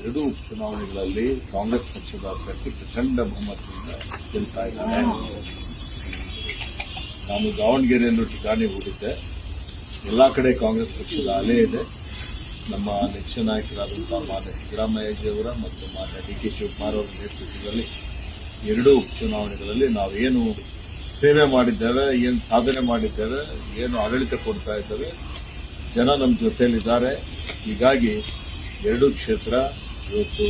ಎರಡೂ ಉಪಚುನಾವಣೆಗಳಲ್ಲಿ ಕಾಂಗ್ರೆಸ್ ಪಕ್ಷದ ಅಭ್ಯರ್ಥಿ ಪ್ರಚಂಡ ಬಹುಮತದಿಂದ ಗೆಲ್ತಾ ಇದ್ದಾರೆ. ನಾನು ದಾವಣಗೆರೆಯನ್ನು ಠಿಕಾಣಿ ಹೋಗಿದ್ದೆ. ಎಲ್ಲಾ ಕಡೆ ಕಾಂಗ್ರೆಸ್ ಪಕ್ಷದ ಅಲೆ ಇದೆ. ನಮ್ಮ ನೆಚ್ಚಿನ ನಾಯಕರಾದಂತಹ ಮಾನ್ಯ ಸಿದ್ದರಾಮಯ್ಯಜಿಯವರ ಮತ್ತು ಮಾನ್ಯ ಡಿ.ಕೆ. ಶಿವಕುಮಾರ್ ಅವರ ನೇತೃತ್ವದಲ್ಲಿ ಎರಡೂ ಉಪಚುನಾವಣೆಗಳಲ್ಲಿ ನಾವೇನು ಸೇವೆ ಮಾಡಿದ್ದೇವೆ, ಏನು ಸಾಧನೆ ಮಾಡಿದ್ದೇವೆ, ಏನು ಆಡಳಿತ ಕೊಡ್ತಾ ಇದ್ದೇವೆ, ಜನ ನಮ್ಮ ಜೊತೆಯಲ್ಲಿದ್ದಾರೆ. ಹೀಗಾಗಿ ಎರಡೂ ಕ್ಷೇತ್ರ ಇವತ್ತು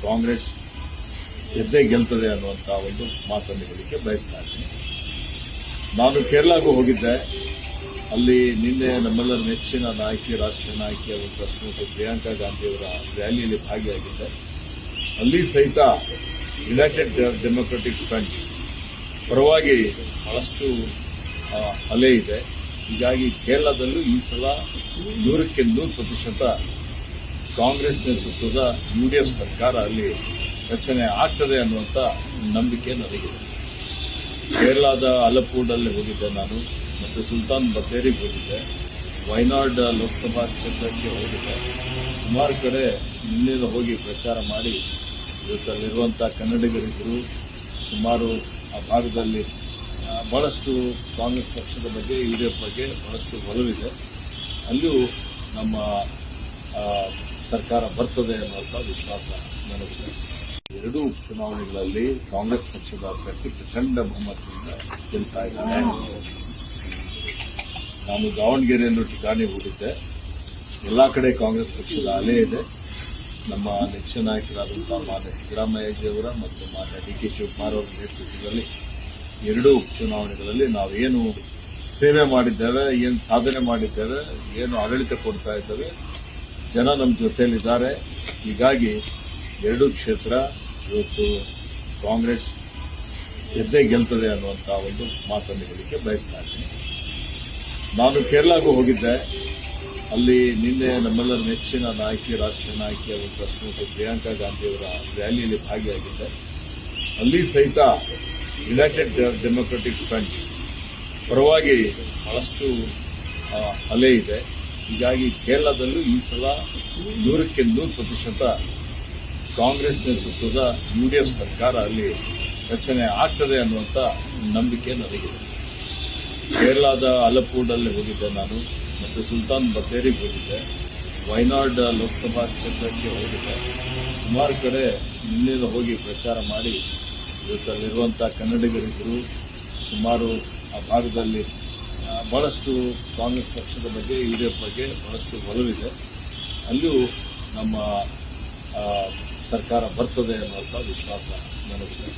ಕಾಂಗ್ರೆಸ್ ಗೆದ್ದೇ ಗೆಲ್ತದೆ ಅನ್ನುವಂಥ ಒಂದು ಮಾತನ್ನು ಹೇಳಲಿಕ್ಕೆ ಬಯಸ್ತಾ ಇದ್ದೀನಿ. ನಾನು ಕೇರಳಗೂ ಹೋಗಿದ್ದೆ. ಅಲ್ಲಿ ನಿನ್ನೆ ನಮ್ಮೆಲ್ಲರ ನೆಚ್ಚಿನ ನಾಯಕಿ, ರಾಷ್ಟ್ರೀಯ ನಾಯಕಿಯಾದಂಥ ಶ್ರೀಮತಿ ಪ್ರಿಯಾಂಕಾ ಗಾಂಧಿಯವರ ರ್ಯಾಲಿಯಲ್ಲಿ ಭಾಗಿಯಾಗಿದ್ದೆ. ಅಲ್ಲಿ ಸಹಿತ ಯುನೈಟೆಡ್ ಡೆಮೊಕ್ರೆಟಿಕ್ ಫ್ರಂಟ್ ಪರವಾಗಿ ಬಹಳಷ್ಟು ಅಲೆ ಇದೆ. ಹೀಗಾಗಿ ಕೇರಳದಲ್ಲೂ ಈ ಸಲ 100% ಕಾಂಗ್ರೆಸ್ ನೇತೃತ್ವದ UDF ಸರ್ಕಾರ ಅಲ್ಲಿ ರಚನೆ ಆಗ್ತದೆ ಅನ್ನುವಂಥ ನಂಬಿಕೆ ನನಗಿದೆ. ಕೇರಳದ ಅಲಪ್ಪೂಡಲ್ಲಿ ಹೋಗಿದ್ದೆ ನಾನು, ಮತ್ತು ಸುಲ್ತಾನ್ ಬತ್ತೇರಿಗೆ ಹೋಗಿದ್ದೆ, ವಯನಾಡ್ ಲೋಕಸಭಾ ಕ್ಷೇತ್ರಕ್ಕೆ ಹೋಗಿದ್ದೆ. ಸುಮಾರು ಕಡೆ ನಿನ್ನೆ ಹೋಗಿ ಪ್ರಚಾರ ಮಾಡಿ ಇವತ್ತಲ್ಲಿರುವಂಥ ಕನ್ನಡಿಗರಿದ್ದರು. ಸುಮಾರು ಆ ಭಾಗದಲ್ಲಿ ಬಹಳಷ್ಟು ಕಾಂಗ್ರೆಸ್ ಪಕ್ಷದ ಬಗ್ಗೆ, UDF ಬಗ್ಗೆ ಬಹಳಷ್ಟು ಒಲವಿದೆ. ಅಲ್ಲಿಯೂ ನಮ್ಮ ಸರ್ಕಾರ ಬರ್ತದೆ ಅನ್ನುವಂಥ ವಿಶ್ವಾಸ ನನಗಿದೆ. ಎರಡೂ ಉಪಚುನಾವಣೆಗಳಲ್ಲಿ ಕಾಂಗ್ರೆಸ್ ಪಕ್ಷದ ಅಭ್ಯರ್ಥಿ ಪ್ರಚಂಡ ಬಹುಮತದಿಂದ ಗೆಲ್ತಾ ಇದ್ದಾರೆ. ನಾನು ದಾವಣಗೆರೆಯನ್ನು ಠಿಕಾಣಿ ಹೋಗಿದ್ದೆ. ಎಲ್ಲಾ ಕಡೆ ಕಾಂಗ್ರೆಸ್ ಪಕ್ಷದ ಅಲೆ ಇದೆ. ನಮ್ಮ ನೆಚ್ಚಿನ ನಾಯಕರಾದಂತಹ ಮಾನ್ಯ ಸಿದ್ದರಾಮಯ್ಯಜಿಯವರ ಮತ್ತು ಮಾನ್ಯ ಡಿ.ಕೆ. ಶಿವಕುಮಾರ್ ಅವರ ನೇತೃತ್ವದಲ್ಲಿ ಎರಡೂ ಉಪಚುನಾವಣೆಗಳಲ್ಲಿ ನಾವೇನು ಸೇವೆ ಮಾಡಿದ್ದೇವೆ, ಏನು ಸಾಧನೆ ಮಾಡಿದ್ದೇವೆ, ಏನು ಆಡಳಿತ ಕೊಡ್ತಾ ಇದ್ದೇವೆ, ಜನ ನಮ್ಮ ಜೊತೆಯಲ್ಲಿದ್ದಾರೆ. ಹೀಗಾಗಿ ಎರಡೂ ಕ್ಷೇತ್ರ ಇವತ್ತು ಕಾಂಗ್ರೆಸ್ ಗೆದ್ದೇ ಗೆಲ್ತದೆ ಅನ್ನುವಂಥ ಒಂದು ಮಾತನ್ನು ಹೇಳಲಿಕ್ಕೆ ಬಯಸ್ತಾ ಇದ್ದೀನಿ. ನಾನು ಕೇರಳಗೂ ಹೋಗಿದ್ದೆ. ಅಲ್ಲಿ ನಿನ್ನೆ ನಮ್ಮೆಲ್ಲರ ನೆಚ್ಚಿನ ನಾಯಕಿ, ರಾಷ್ಟ್ರೀಯ ನಾಯಕಿಯಾದಂಥ ಶ್ರೀಮತಿ ಪ್ರಿಯಾಂಕಾ ಗಾಂಧಿಯವರ ರ್ಯಾಲಿಯಲ್ಲಿ ಭಾಗಿಯಾಗಿದ್ದೆ. ಅಲ್ಲಿ ಸಹಿತ ಯುನೈಟೆಡ್ ಡೆಮೊಕ್ರೆಟಿಕ್ ಫ್ರಂಟ್ ಪರವಾಗಿ ಬಹಳಷ್ಟು ಅಲೆ ಇದೆ. ಹೀಗಾಗಿ ಕೇರಳದಲ್ಲೂ ಈ ಸಲ 100% ಕಾಂಗ್ರೆಸ್ ನೇತೃತ್ವದ UDF ಸರ್ಕಾರ ಅಲ್ಲಿ ರಚನೆ ಆಗ್ತದೆ ಅನ್ನುವಂಥ ನಂಬಿಕೆ ನನಗಿದೆ. ಕೇರಳದ ಅಲಪ್ಪೂಡಲ್ಲಿ ಹೋಗಿದ್ದೆ ನಾನು, ಮತ್ತು ಸುಲ್ತಾನ್ ಬತ್ತೇರಿಗೆ ಹೋಗಿದ್ದೆ, ವಯನಾಡ್ ಲೋಕಸಭಾ ಕ್ಷೇತ್ರಕ್ಕೆ ಹೋಗಿದ್ದೆ. ಸುಮಾರು ಕಡೆ ನಿನ್ನೆ ಹೋಗಿ ಪ್ರಚಾರ ಮಾಡಿ ಇವತ್ತಲ್ಲಿರುವಂಥ ಕನ್ನಡಿಗರಿದ್ದರು. ಸುಮಾರು ಆ ಭಾಗದಲ್ಲಿ ಬಹಳಷ್ಟು ಕಾಂಗ್ರೆಸ್ ಪಕ್ಷದ ಬಗ್ಗೆ, UDF ಬಗ್ಗೆ ಬಹಳಷ್ಟು ಒಲವಿದೆ. ಅಲ್ಲಿಯೂ ನಮ್ಮ ಸರ್ಕಾರ ಬರ್ತದೆ ಅನ್ನುವಂಥ ವಿಶ್ವಾಸ ನನಗಿದೆ.